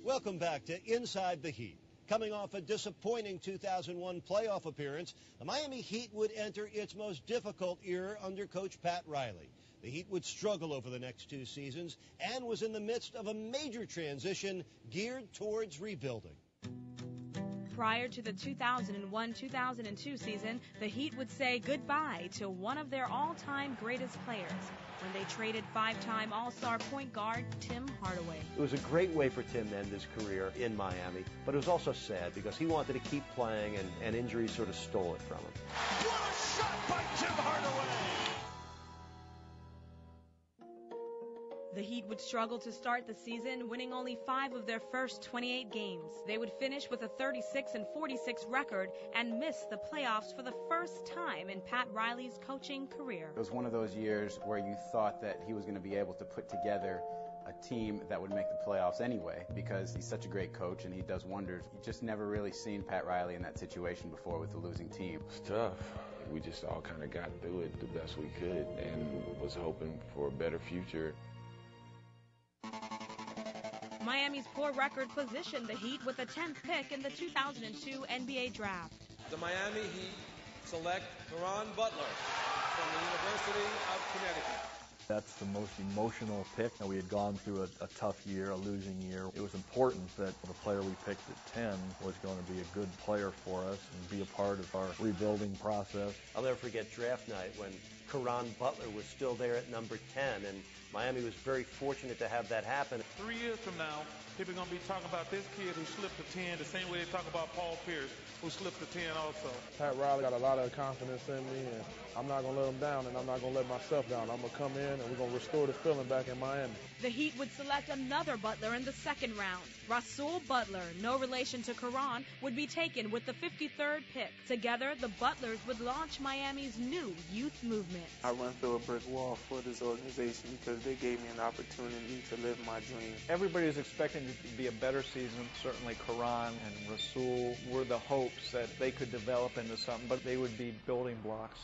Welcome back to Inside the Heat. Coming off a disappointing 2001 playoff appearance, the Miami Heat would enter its most difficult year under Coach Pat Riley. The Heat would struggle over the next 2 seasons and was in the midst of a major transition geared towards rebuilding. Prior to the 2001-2002 season, the Heat would say goodbye to one of their all-time greatest players when they traded 5-time All-Star point guard Tim Hardaway. It was a great way for Tim to end his career in Miami, but it was also sad because he wanted to keep playing and injuries sort of stole it from him. What a shot by Tim Hardaway! The Heat would struggle to start the season, winning only 5 of their first 28 games. They would finish with a 36-46 record and miss the playoffs for the first time in Pat Riley's coaching career. It was one of those years where you thought that he was going to be able to put together a team that would make the playoffs anyway, because he's such a great coach and he does wonders. You just never really seen Pat Riley in that situation before with a losing team. It's tough. We just all kind of got through it the best we could and was hoping for a better future. Miami's poor record positioned the Heat with the 10th pick in the 2002 NBA Draft. The Miami Heat select Caron Butler from the University of Connecticut. That's the most emotional pick. We had gone through a tough year, a losing year. It was important that the player we picked at 10 was going to be a good player for us and be a part of our rebuilding process. I'll never forget draft night when Caron Butler was still there at number 10, and Miami was very fortunate to have that happen. 3 years from now, people are going to be talking about this kid who slipped to 10 the same way they talk about Paul Pierce, who slipped to 10 also. Pat Riley got a lot of confidence in me, and I'm not going to let him down, and I'm not going to let myself down. I'm going to come in, and we're going to restore the feeling back in Miami. The Heat would select another Butler in the second round. Rasul Butler, no relation to Caron, would be taken with the 53rd pick. Together, the Butlers would launch Miami's new youth movement. I run through a brick wall for this organization because they gave me an opportunity to live my dream. Everybody was expecting it to be a better season. Certainly Caron and Rasul were the hopes that they could develop into something, but they would be building blocks.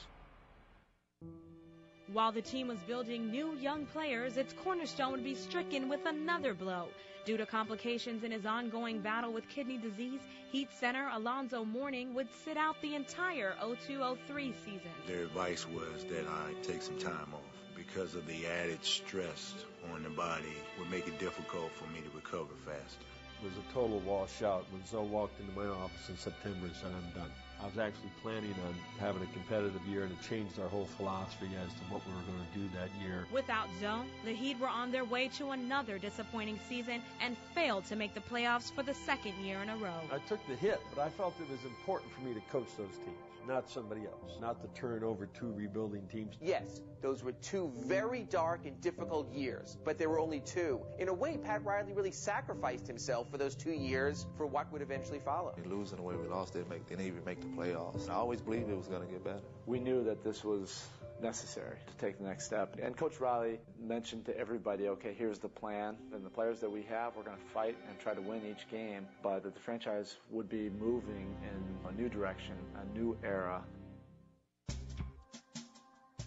While the team was building new young players, its cornerstone would be stricken with another blow. Due to complications in his ongoing battle with kidney disease, Heat center Alonzo Mourning would sit out the entire 02-03 season. Their advice was that I take some time off because of the added stress on the body would make it difficult for me to recover faster. It was a total washout when Zoe walked into my office in September and said, I'm done. I was actually planning on having a competitive year, and it changed our whole philosophy as to what we were going to do that year. Without Zoe, the Heat were on their way to another disappointing season and failed to make the playoffs for the second year in a row. I took the hit, but I felt it was important for me to coach those teams, not somebody else, not to turn over 2 rebuilding teams. Yes, those were 2 very dark and difficult years, but there were only 2. In a way, Pat Riley really sacrificed himself for those 2 years for what would eventually follow. Losing the way we lost, they didn't even make the playoffs. I always believed it was going to get better. We knew that this was necessary to take the next step. And Coach Riley mentioned to everybody, okay, here's the plan. And the players that we have, we're going to fight and try to win each game. But that the franchise would be moving in a new direction, a new era.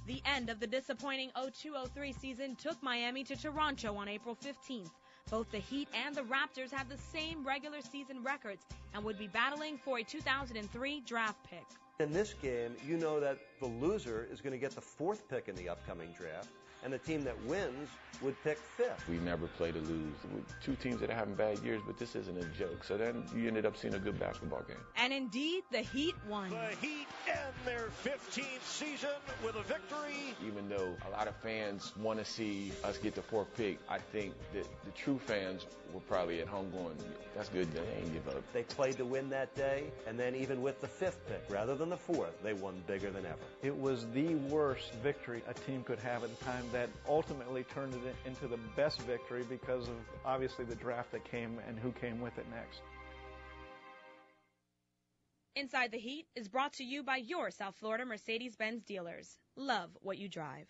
The end of the disappointing 02-03 season took Miami to Toronto on April 15th. Both the Heat and the Raptors had the same regular season records and would be battling for a 2003 draft pick. In this game, you know that the loser is going to get the 4th pick in the upcoming draft, and the team that wins would pick 5th. We never play to lose. We're 2 teams that are having bad years, but this isn't a joke. So then you ended up seeing a good basketball game. And indeed, the Heat won. The Heat end their 15th season with a victory. Even though a lot of fans want to see us get the 4th pick, I think that the true fans were probably at home going, that's good, they ain't give up. They played to win that day, and then even with the 5th pick, rather than the 4th, they won bigger than ever. It was the worst victory a team could have at the time that ultimately turned it into the best victory because of obviously the draft that came and who came with it next. Inside the Heat is brought to you by your South Florida Mercedes-Benz dealers. Love what you drive.